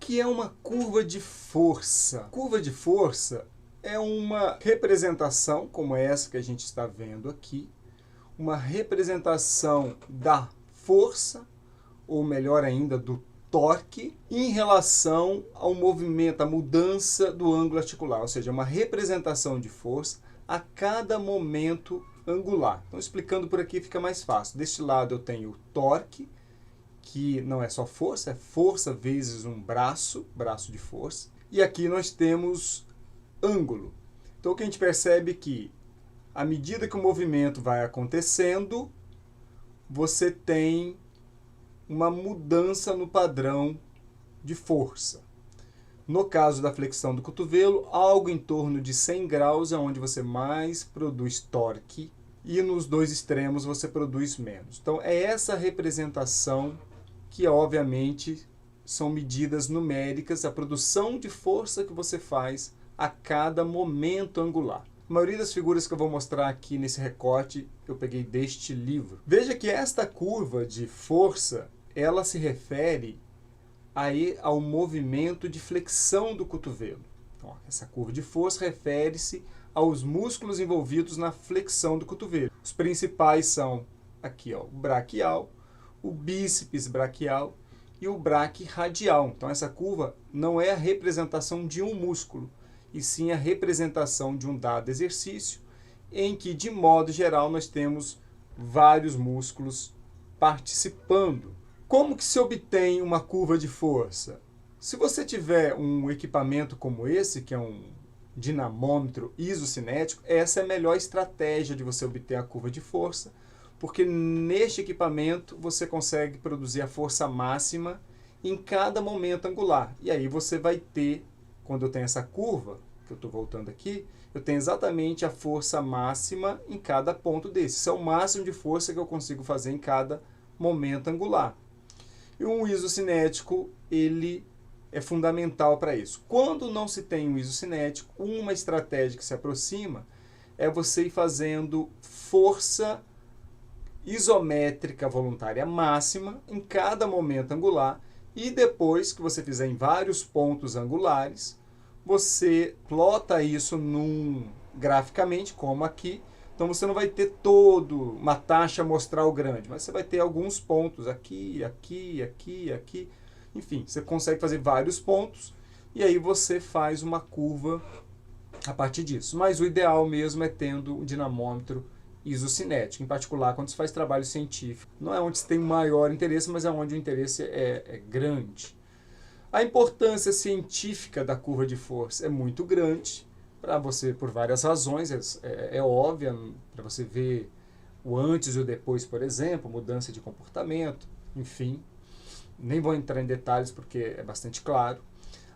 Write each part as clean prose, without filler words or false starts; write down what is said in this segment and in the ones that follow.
que é uma curva de força? Curva de força é uma representação, como essa que a gente está vendo aqui, uma representação da força, ou melhor ainda, do torque, em relação ao movimento, à mudança do ângulo articular, ou seja, uma representação de força a cada momento angular. Então, explicando por aqui fica mais fácil. Deste lado eu tenho o torque, que não é só força, é força vezes um braço de força. E aqui nós temos ângulo. Então, o que a gente percebe é que, à medida que o movimento vai acontecendo, você tem uma mudança no padrão de força. No caso da flexão do cotovelo, algo em torno de 100 graus é onde você mais produz torque, e nos dois extremos você produz menos. Então, é essa representação que, obviamente, são medidas numéricas, a produção de força que você faz a cada momento angular. A maioria das figuras que eu vou mostrar aqui nesse recorte, eu peguei deste livro. Veja que esta curva de força, ela se refere aí ao movimento de flexão do cotovelo. Então, essa curva de força refere-se aos músculos envolvidos na flexão do cotovelo. Os principais são aqui, ó, o braquial, o bíceps braquial e o braquiradial. Então, essa curva não é a representação de um músculo, e sim a representação de um dado exercício, em que, de modo geral, nós temos vários músculos participando. Como que se obtém uma curva de força? Se você tiver um equipamento como esse, que é um dinamômetro isocinético, essa é a melhor estratégia de você obter a curva de força, porque neste equipamento você consegue produzir a força máxima em cada momento angular. E aí você vai ter, quando eu tenho essa curva, que eu estou voltando aqui, eu tenho exatamente a força máxima em cada ponto desse. Isso é o máximo de força que eu consigo fazer em cada momento angular. E um isocinético, ele é fundamental para isso. Quando não se tem um isocinético, uma estratégia que se aproxima é você ir fazendo força isométrica voluntária máxima em cada momento angular, e depois que você fizer em vários pontos angulares, você plota isso graficamente, como aqui. Então, você não vai ter uma taxa amostral grande, mas você vai ter alguns pontos aqui, aqui, aqui, aqui. Enfim, você consegue fazer vários pontos e aí você faz uma curva a partir disso. Mas o ideal mesmo é tendo um dinamômetro isocinético, em particular quando se faz trabalho científico. Não é onde se tem maior interesse, mas é onde o interesse é grande. A importância científica da curva de força é muito grande, para você, por várias razões, é óbvia, para você ver o antes e o depois, por exemplo, mudança de comportamento, enfim. Nem vou entrar em detalhes porque é bastante claro.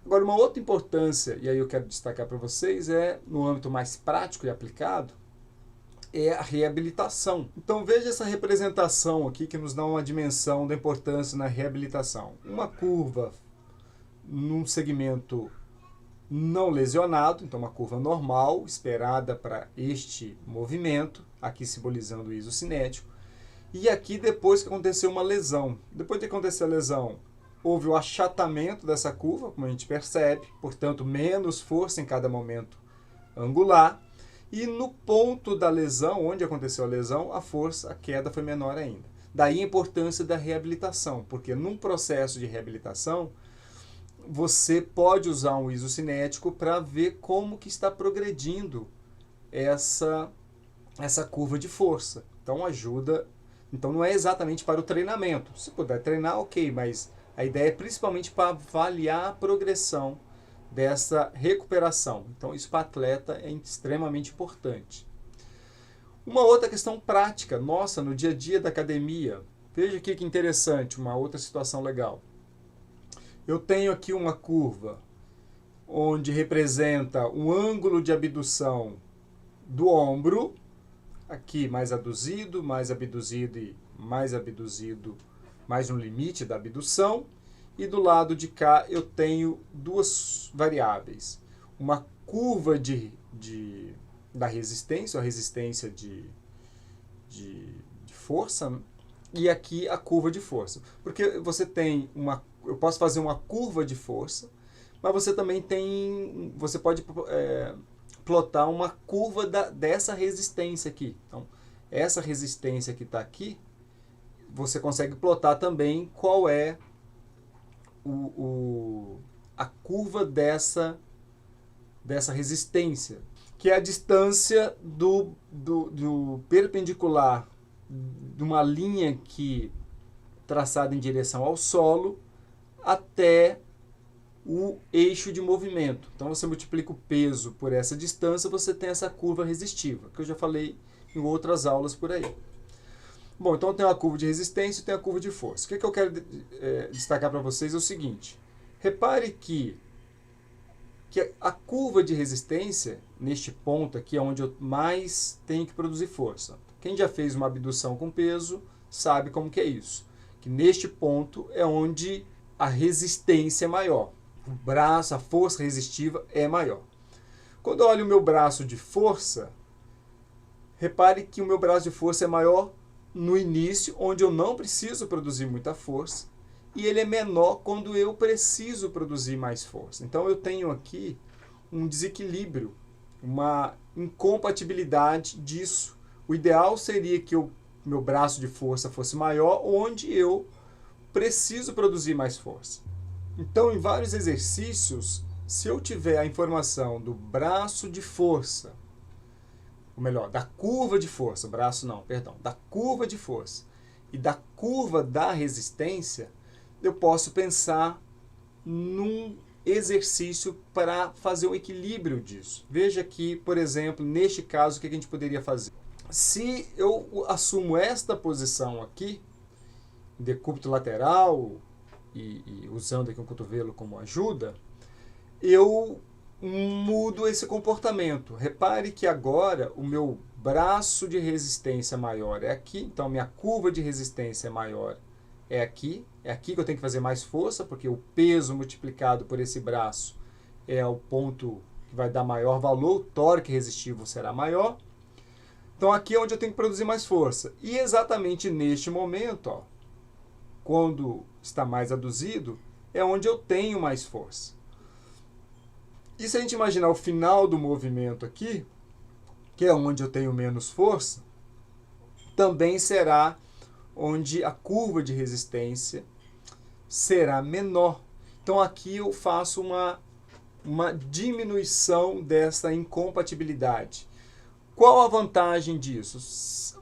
Agora, uma outra importância, e aí eu quero destacar para vocês, no âmbito mais prático e aplicado, é a reabilitação. Então, veja essa representação aqui que nos dá uma dimensão da importância na reabilitação. Uma curva num segmento não lesionado, então uma curva normal, esperada para este movimento, aqui simbolizando o isocinético, e aqui depois que aconteceu uma lesão. Depois de acontecer a lesão, houve o achatamento dessa curva, como a gente percebe, portanto, menos força em cada momento angular, e no ponto da lesão, onde aconteceu a lesão, a queda foi menor ainda. Daí a importância da reabilitação, porque num processo de reabilitação, você pode usar um isocinético para ver como que está progredindo essa curva de força. Então ajuda. Então não é exatamente para o treinamento. Se puder treinar, ok, mas a ideia é principalmente para avaliar a progressão dessa recuperação. Então isso para atleta é extremamente importante. Uma outra questão prática, nossa, no dia a dia da academia. Veja aqui que interessante, uma outra situação legal. Eu tenho aqui uma curva onde representa um ângulo de abdução do ombro, aqui mais abduzido e mais abduzido, mais um limite da abdução, e do lado de cá eu tenho duas variáveis. Uma curva da resistência, a resistência de força, e aqui a curva de força. Porque você tem eu posso fazer uma curva de força, mas você também você pode plotar uma curva dessa resistência aqui. Então, essa resistência que está aqui, você consegue plotar também qual é a curva dessa resistência, que é a distância do perpendicular de uma linha traçada em direção ao solo até o eixo de movimento. Então você multiplica o peso por essa distância, você tem essa curva resistiva, que eu já falei em outras aulas por aí. Bom, então tem a curva de resistência e tem a curva de força. O que eu quero destacar para vocês é o seguinte. Repare que a curva de resistência, neste ponto aqui, é onde eu mais tenho que produzir força. Quem já fez uma abdução com peso sabe como que é isso. Que neste ponto é onde a resistência é maior. O braço, a força resistiva é maior. Quando eu olho o meu braço de força, repare que o meu braço de força é maior no início, onde eu não preciso produzir muita força, e ele é menor quando eu preciso produzir mais força. Então eu tenho aqui um desequilíbrio, uma incompatibilidade disso. O ideal seria que meu braço de força fosse maior, onde eu preciso produzir mais força. Então, em vários exercícios, se eu tiver a informação do braço de força, ou melhor, da curva de força, da curva de força e da curva da resistência, eu posso pensar num exercício para fazer um equilíbrio disso. Veja aqui, por exemplo, neste caso, o que a gente poderia fazer. Se eu assumo esta posição aqui, decúbito lateral, e usando aqui um cotovelo como ajuda, eu mudo esse comportamento. Repare que agora o meu braço de resistência maior é aqui, então minha curva de resistência maior é aqui que eu tenho que fazer mais força, porque o peso multiplicado por esse braço é o ponto que vai dar maior valor, o torque resistivo será maior. Então aqui é onde eu tenho que produzir mais força. E exatamente neste momento, ó, quando está mais aduzido, é onde eu tenho mais força. E se a gente imaginar o final do movimento aqui, que é onde eu tenho menos força, também será onde a curva de resistência será menor. Então aqui eu faço uma diminuição dessa incompatibilidade. Qual a vantagem disso?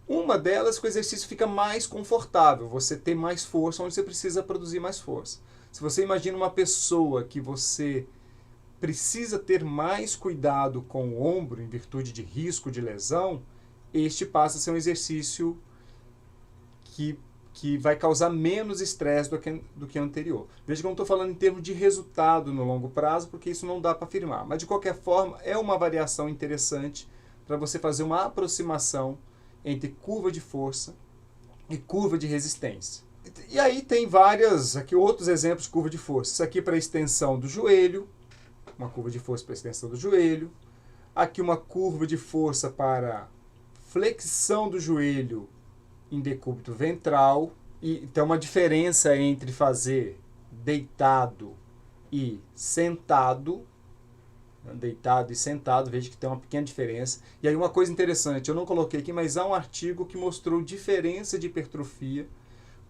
Uma delas é que o exercício fica mais confortável, você tem mais força onde você precisa produzir mais força. Se você imagina uma pessoa que você precisa ter mais cuidado com o ombro em virtude de risco de lesão, este passa a ser um exercício que vai causar menos estresse do que o anterior. Veja que eu não estou falando em termos de resultado no longo prazo, porque isso não dá para afirmar. Mas, de qualquer forma, é uma variação interessante para você fazer uma aproximação entre curva de força e curva de resistência. E aí tem outros exemplos de curva de força. Isso aqui para extensão do joelho, uma curva de força para extensão do joelho. Aqui uma curva de força para flexão do joelho em decúbito ventral. E tem uma diferença entre fazer deitado e sentado. Deitado e sentado, veja que tem uma pequena diferença. E aí uma coisa interessante, eu não coloquei aqui, mas há um artigo que mostrou diferença de hipertrofia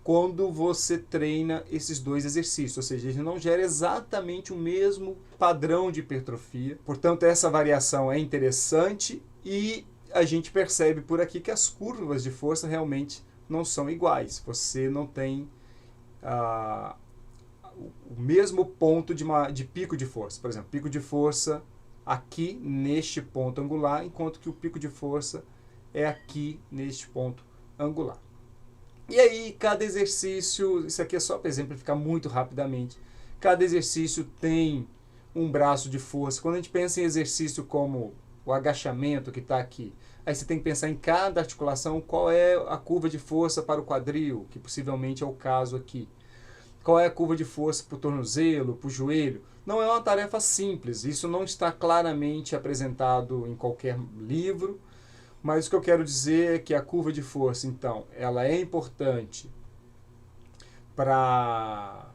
quando você treina esses dois exercícios, ou seja, ele não gera exatamente o mesmo padrão de hipertrofia. Portanto, essa variação é interessante e a gente percebe por aqui que as curvas de força realmente não são iguais. Você não tem o mesmo ponto de pico de força. Por exemplo, pico de força aqui neste ponto angular, enquanto que o pico de força é aqui neste ponto angular. E aí, cada exercício, isso aqui é só para exemplificar muito rapidamente, cada exercício tem um braço de força. Quando a gente pensa em exercício como o agachamento que está aqui, aí você tem que pensar em cada articulação qual é a curva de força para o quadril, que possivelmente é o caso aqui. Qual é a curva de força para o tornozelo, para o joelho? Não é uma tarefa simples, isso não está claramente apresentado em qualquer livro, Mas o que eu quero dizer é que a curva de força, então, ela é importante para...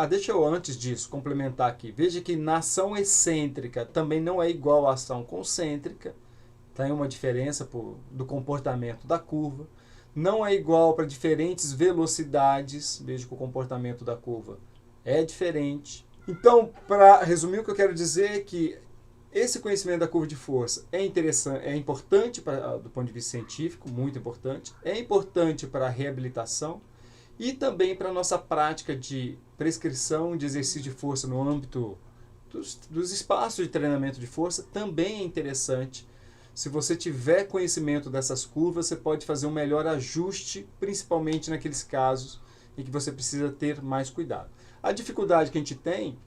deixa eu antes disso complementar aqui. Veja que na ação excêntrica também não é igual à ação concêntrica. Tem uma diferença do comportamento da curva. Não é igual para diferentes velocidades. Veja que o comportamento da curva é diferente. Então, para resumir, o que eu quero dizer é que esse conhecimento da curva de força é interessante, é importante do ponto de vista científico, muito importante. É importante para a reabilitação e também para a nossa prática de prescrição de exercício de força no âmbito dos espaços de treinamento de força. Também é interessante. Se você tiver conhecimento dessas curvas, você pode fazer um melhor ajuste, principalmente naqueles casos em que você precisa ter mais cuidado. A dificuldade que a gente tem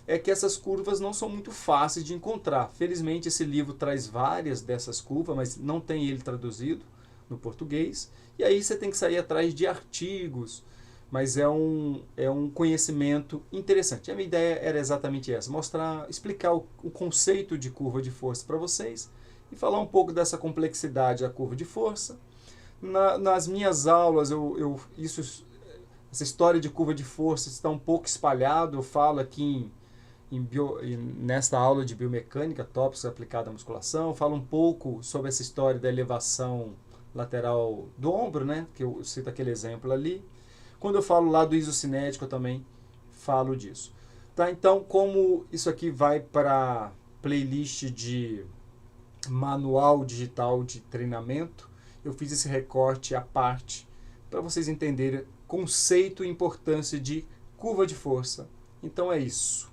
é que essas curvas não são muito fáceis de encontrar. Felizmente, esse livro traz várias dessas curvas, mas não tem ele traduzido no português. E aí você tem que sair atrás de artigos, mas é um conhecimento interessante. A minha ideia era exatamente essa, explicar o conceito de curva de força para vocês e falar um pouco dessa complexidade da curva de força. Nas minhas aulas, essa história de curva de força está um pouco espalhado. Eu falo aqui nesta aula de biomecânica, tópicos aplicados à musculação, eu falo um pouco sobre essa história da elevação lateral do ombro, né? Que eu cito aquele exemplo ali. Quando eu falo lá do isocinético, eu também falo disso. Tá? Então, como isso aqui vai para a playlist de manual digital de treinamento, eu fiz esse recorte à parte para vocês entenderem conceito e importância de curva de força. Então é isso.